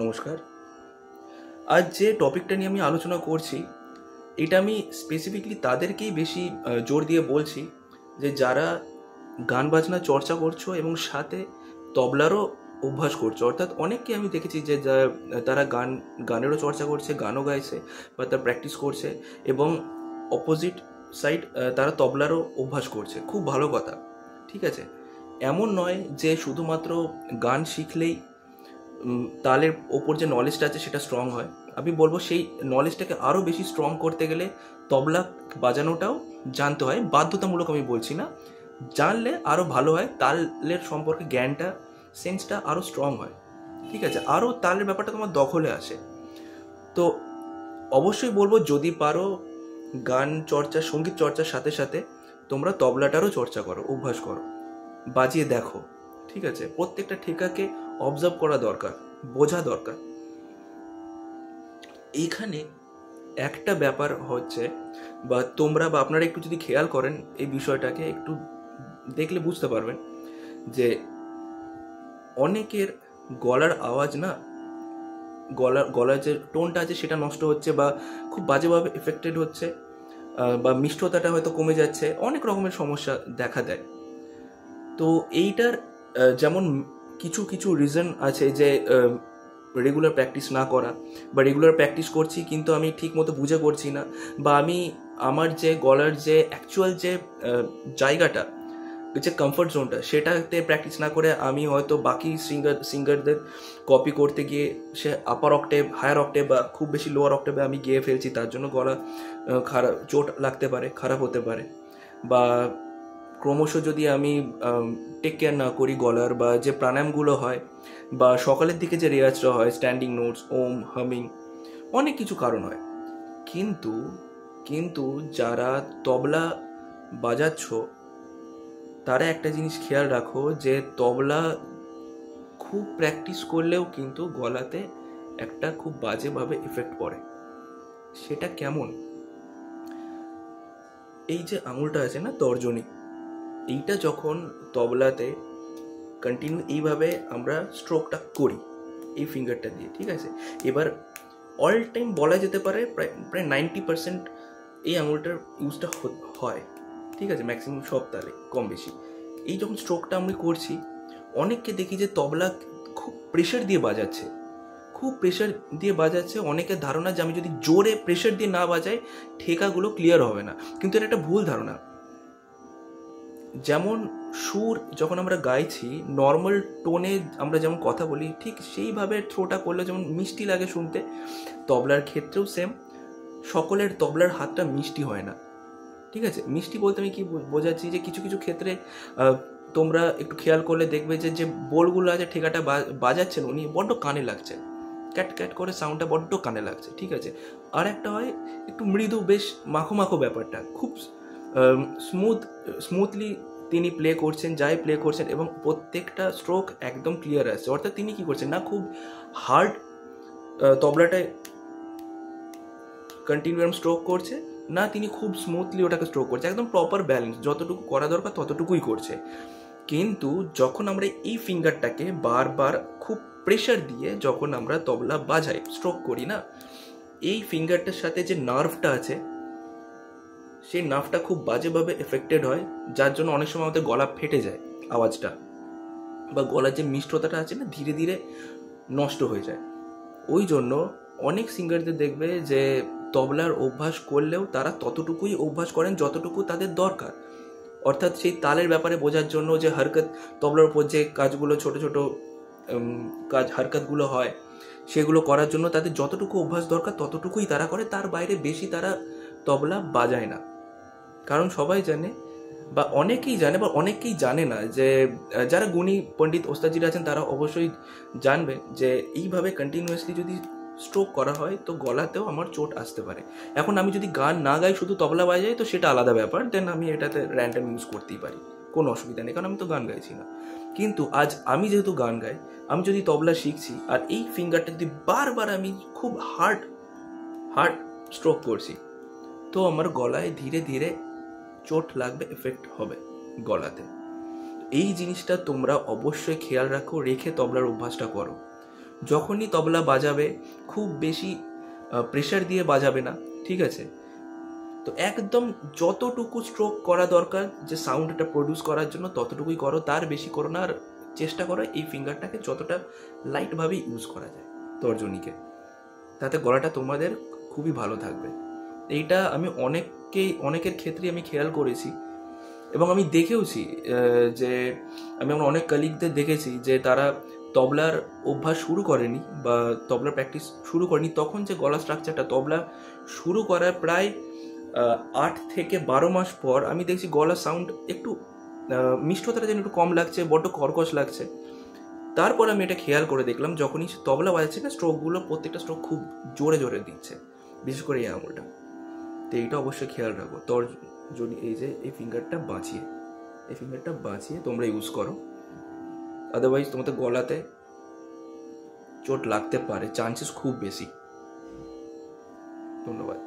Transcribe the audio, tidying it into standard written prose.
নমস্কার। আজ যে টপিকটা নিয়ে আমি আলোচনা করছি, এটা আমি স্পেসিফিকলি তাদেরকেই বেশি জোর দিয়ে বলছি যে যারা গান বাজনা চর্চা করছো এবং সাথে তবলারও অভ্যাস করছো। অর্থাৎ অনেককে আমি দেখেছি যে তারা গানেরও চর্চা করছে, গানও গাইছে বা তার প্র্যাকটিস করছে, এবং অপোজিট সাইড তারা তবলারও অভ্যাস করছে। খুব ভালো কথা, ঠিক আছে। এমন নয় যে শুধুমাত্র গান শিখলেই তালের ওপর যে নলেজটা আছে সেটা স্ট্রং হয়। আমি বলবো সেই নলেজটাকে আরও বেশি স্ট্রং করতে গেলে তবলা বাজানোটাও জানতে হয়। বাধ্যতামূলক আমি বলছি না, জানলে আরও ভালো হয়। তালের সম্পর্কে জ্ঞানটা, সেন্সটা আরও স্ট্রং হয়, ঠিক আছে। আরও তালের ব্যাপারটা তোমার দখলে আসে। তো অবশ্যই বলবো, যদি পারো গান চর্চা, সঙ্গীত চর্চার সাথে সাথে তোমরা তবলাটারও চর্চা করো, অভ্যাস করো, বাজিয়ে দেখো, ঠিক আছে। প্রত্যেকটা ঠেকাকে অবজার্ভ করা দরকার, বোঝা দরকার। এইখানে একটা ব্যাপার হচ্ছে, বা তোমরা বা আপনারা একটু যদি খেয়াল করেন এই বিষয়টাকে, একটু দেখলে বুঝতে পারবেন যে অনেকের গলার আওয়াজ না, গলার যে টোনটা আছে সেটা নষ্ট হচ্ছে, বা খুব বাজেভাবে এফেক্টেড হচ্ছে, বা মিষ্টতাটা হয়তো কমে যাচ্ছে, অনেক রকমের সমস্যা দেখা দেয়। তো এইটার যেমন কিছু কিছু রিজন আছে যে রেগুলার প্র্যাকটিস না করা, বা রেগুলার প্র্যাকটিস করছি কিন্তু আমি ঠিক মতো বুঝে করছি না, বা আমি আমার যে গলার যে অ্যাকচুয়াল যে জায়গাটা, যে কমফর্ট জোনটা, সেটাতে প্র্যাকটিস না করে আমি হয়তো বাকি সিঙ্গারদের কপি করতে গিয়ে সে আপার অক্টেভ, হায়ার অক্টেভ বা খুব বেশি লোয়ার অক্টেভে আমি গেয়ে ফেলছি, তার জন্য গলা খারাপ, চোট লাগতে পারে, খারাপ হতে পারে। বা ক্রমশ যদি আমি টেক কেয়ার না করি গলার, বা যে প্রাণায়ামগুলো হয়, বা সকালের দিকে যে রেওয়াজটা হয়, স্ট্যান্ডিং নোটস, ওম, হামিং, অনেক কিছু কারণ হয়। কিন্তু কিন্তু যারা তবলা বাজাচ্ছ, তারা একটা জিনিস খেয়াল রাখো যে তবলা খুব প্র্যাকটিস করলেও কিন্তু গলাতে একটা খুব বাজেভাবে এফেক্ট পড়ে। সেটা কেমন? এই যে আঙুলটা আছে না, তর্জনী, এইটা যখন তবলাতে কন্টিনিউ এইভাবে আমরা স্ট্রোকটা করি এই ফিঙ্গারটা দিয়ে, ঠিক আছে। এবার অল টাইম বলা যেতে পারে প্রায় 90% এই আঙুলটার ইউজটা হয়, ঠিক আছে, ম্যাক্সিমাম সব তালে কম বেশি। এই যখন স্ট্রোকটা আমি করছি, অনেককে দেখি যে তবলা খুব প্রেশার দিয়ে বাজাচ্ছে, খুব প্রেশার দিয়ে বাজাচ্ছে। অনেকের ধারণা যে আমি যদি জোরে প্রেশার দিয়ে না বাজাই ঠেকাগুলো ক্লিয়ার হবে না, কিন্তু এটা একটা ভুল ধারণা। যেমন সুর যখন আমরা গাইছি, নর্মাল টোনে আমরা যেমন কথা বলি, ঠিক সেইভাবে থ্রোটা করলে যেমন মিষ্টি লাগে শুনতে, তবলার ক্ষেত্রেও সেম। সকলের তবলার হাতটা মিষ্টি হয় না, ঠিক আছে। মিষ্টি বলতে আমি কি বোঝাচ্ছি, যে কিছু কিছু ক্ষেত্রে তোমরা একটু খেয়াল করলে দেখবে যে যে বোলগুলো আছে, ঠেকাটা বাজাচ্ছেন উনি, বড্ড কানে লাগছে, ক্যাট ক্যাট করে সাউন্ডটা বড্ড কানে লাগছে, ঠিক আছে। আর একটা হয় একটু মৃদু, বেশ মাখো মাখো ব্যাপারটা, খুব স্মুথলি তিনি প্লে করছেন, যাই প্লে করছেন, এবং প্রত্যেকটা স্ট্রোক একদম ক্লিয়ার আসছে। অর্থাৎ তিনি কি করছেন না, খুব হার্ড তবলাটায় কন্টিনিউয়াম স্ট্রোক করছে না, তিনি খুব স্মুথলি ওটাকে স্ট্রোক করছে, একদম প্রপার ব্যালেন্স, যতটুকু করা দরকার ততটুকুই করছে। কিন্তু যখন আমরা এই ফিঙ্গারটাকে বারবার খুব প্রেশার দিয়ে যখন আমরা তবলা বাজাই, স্ট্রোক করি না, এই ফিঙ্গারটার সাথে যে নার্ভটা আছে, সেই নার্ভটা খুব বাজেভাবে এফেক্টেড হয়, যার জন্য অনেক সময় আমাদের গলা ফেটে যায়, আওয়াজটা বা গলার যে মিষ্টতাটা আছে না, ধীরে ধীরে নষ্ট হয়ে যায়। ওই জন্য অনেক সিঙ্গারদের দেখবে যে তবলার অভ্যাস করলেও তারা ততটুকুই অভ্যাস করেন যতটুকু তাদের দরকার। অর্থাৎ সেই তালের ব্যাপারে বোঝার জন্য যে হরকত, তবলার উপর যে কাজগুলো, ছোট ছোট কাজ, হরকতগুলো হয়, সেগুলো করার জন্য তাদের যতটুকু অভ্যাস দরকার ততটুকুই তারা করে, তার বাইরে বেশি তারা তবলা বাজায় না। কারণ সবাই জানে, বা অনেকেই জানে, বা অনেকেই জানে না, যে যারা গুণী পণ্ডিত ওস্তাদজিরা আছেন তারা অবশ্যই জানবে যে এইভাবে কন্টিনিউয়াসলি যদি স্ট্রোক করা হয় তো গলাতেও আমার চোট আসতে পারে। এখন আমি যদি গান না গাই, শুধু তবলা বাজাই, তো সেটা আলাদা ব্যাপার, দেন আমি এটাতে র্যান্ডম ইউজ করতেই পারি, কোনো অসুবিধা নেই, কারণ আমি তো গান গাইছি না। কিন্তু আজ আমি যেহেতু গান গাই, আমি যদি তবলা শিখছি, আর এই ফিঙ্গারটা যদি বারবার আমি খুব হার্ড স্ট্রোক করছি, তো আমার গলায় ধীরে ধীরে চোট লাগবে, এফেক্ট হবে গলাতে। এই জিনিসটা তোমরা অবশ্যই খেয়াল রাখো, রেখে তবলার অভ্যাসটা করো। যখনই তবলা বাজাবে খুব বেশি প্রেশার দিয়ে বাজাবে না, ঠিক আছে? তো একদম যতটুকু স্ট্রোক করা দরকার যে সাউন্ডটা প্রডিউস করার জন্য ততটুকুই করো, তার বেশি করো না। আর চেষ্টা করো এই ফিঙ্গারটাকে যতটা লাইটভাবে ইউজ করা যায় তর্জনীকে, তাতে গলাটা তোমাদের খুবই ভালো থাকবে। এইটা আমি অনেকের ক্ষেত্রেই আমি খেয়াল করেছি এবং আমি দেখেওছি যে আমি আমার অনেক কলিগদের দেখেছি যে তারা তবলার অভ্যাস শুরু করেনি বা তবলার প্র্যাকটিস শুরু করেনি, তখন যে গলা স্ট্রাকচারটা তবলা শুরু করার প্রায় 8 থেকে 12 মাস পর আমি দেখছি গলার সাউন্ড একটু মিষ্টতাটা যেন একটু কম লাগছে, বড্ড কর্কশ লাগছে। তারপর আমি এটা খেয়াল করে দেখলাম যখনই তবলা বাজাচ্ছে না, স্ট্রোকগুলো প্রত্যেকটা স্ট্রোক খুব জোরে জোরে দিচ্ছে, বিশেষ করে এই আঙুলটা। তো এইটা অবশ্যই খেয়াল রাখো। যদি এই ফিঙ্গারটা বাঁচিয়ে তোমরা ইউজ করো, আদারওয়াইজ তোমাদের গলাতে চোট লাগতে পারে, চান্সেস খুব বেশি। ধন্যবাদ।